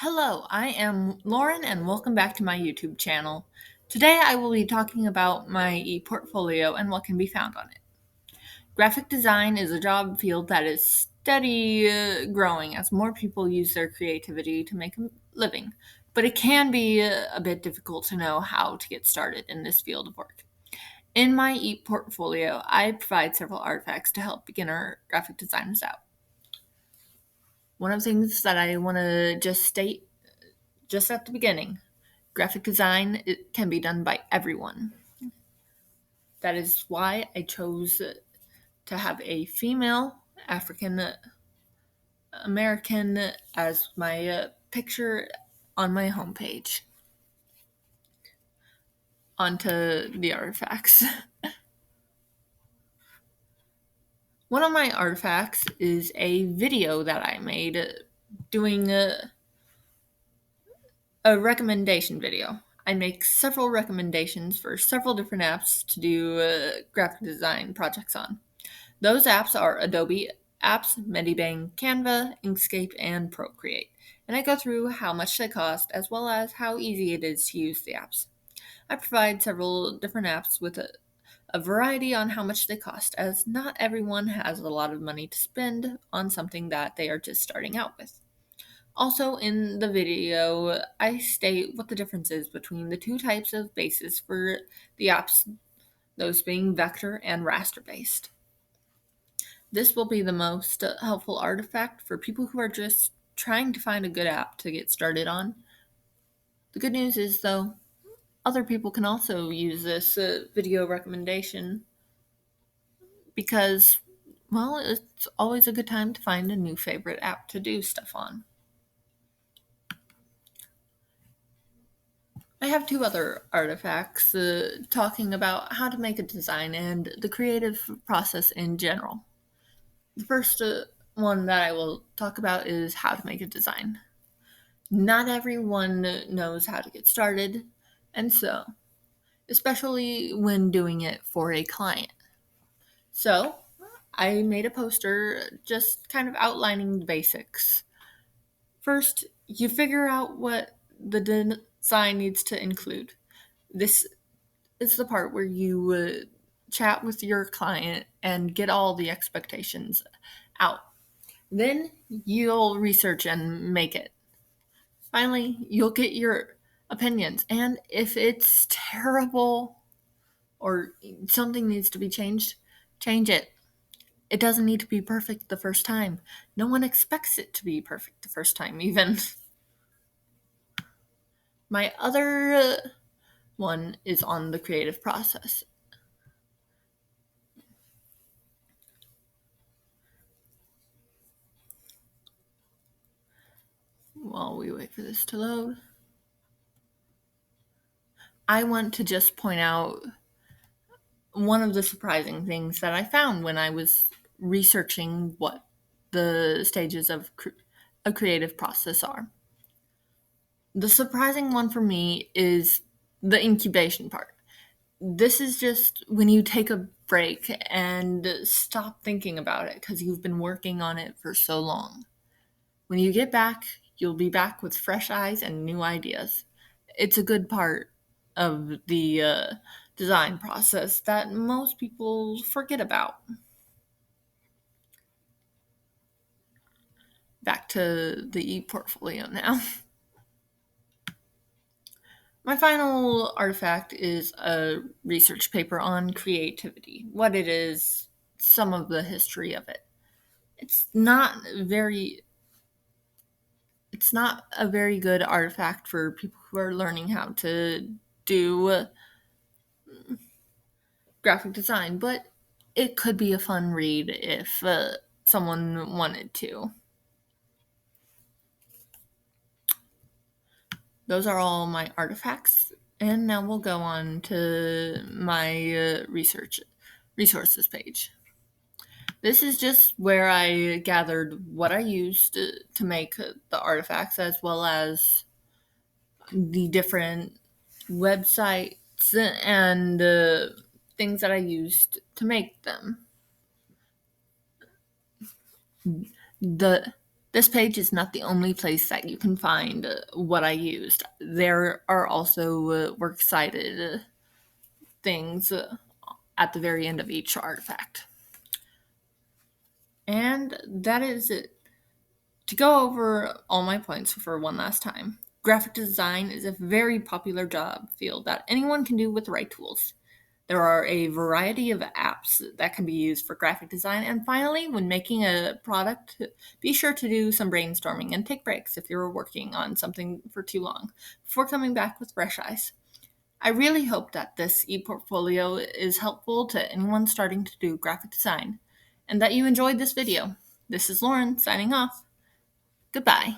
Hello, I am Lauren and welcome back to my YouTube channel. Today I will be talking about my ePortfolio and what can be found on it. Graphic design is a job field that is steady growing as more people use their creativity to make a living, but it can be a bit difficult to know how to get started in this field of work. In my ePortfolio, I provide several artifacts to help beginner graphic designers out. One of the things that I want to just state just at the beginning, graphic design it can be done by everyone. That is why I chose to have a female African American as my picture on my homepage. Onto the artifacts. One of my artifacts is a video that I made doing a recommendation video. I make several recommendations for several different apps to do graphic design projects on. Those apps are Adobe Apps, Medibang, Canva, Inkscape, and Procreate. And I go through how much they cost as well as how easy it is to use the apps. I provide several different apps with a variety on how much they cost, as not everyone has a lot of money to spend on something that they are just starting out with. Also, in the video, I state what the difference is between the two types of bases for the apps, those being vector and raster based. This will be the most helpful artifact for people who are just trying to find a good app to get started on. The good news is, though, other people can also use this video recommendation because, well, it's always a good time to find a new favorite app to do stuff on. I have two other artifacts talking about how to make a design and the creative process in general. The first one that I will talk about is how to make a design. Not everyone knows how to get started, and so, especially when doing it for a client. So, I made a poster just kind of outlining the basics. First, you figure out what the design needs to include. This is the part where you chat with your client and get all the expectations out. Then you'll research and make it. Finally, you'll get your opinions. And if it's terrible or something needs to be changed, change it. It doesn't need to be perfect the first time. No one expects it to be perfect the first time, even. My other one is on the creative process. While we wait for this to load, I want to just point out one of the surprising things that I found when I was researching what the stages of a creative process are. The surprising one for me is the incubation part. This is just when you take a break and stop thinking about it because you've been working on it for so long. When you get back, you'll be back with fresh eyes and new ideas. It's a good part of the design process that most people forget about. Back to the ePortfolio now. My final artifact is a research paper on creativity, what it is, some of the history of it. It's not a very good artifact for people who are learning how to do graphic design, but it could be a fun read if someone wanted to. Those are all my artifacts, and now we'll go on to my resources page. This is just where I gathered what I used to make the artifacts, as well as the different websites and things that I used to make them. The This page is not the only place that you can find what I used. There are also works cited things at the very end of each artifact. And that is it. To go over all my points for one last time, graphic design is a very popular job field that anyone can do with the right tools. There are a variety of apps that can be used for graphic design. And finally, when making a product, be sure to do some brainstorming and take breaks if you're working on something for too long before coming back with fresh eyes. I really hope that this e-portfolio is helpful to anyone starting to do graphic design and that you enjoyed this video. This is Lauren signing off. Goodbye.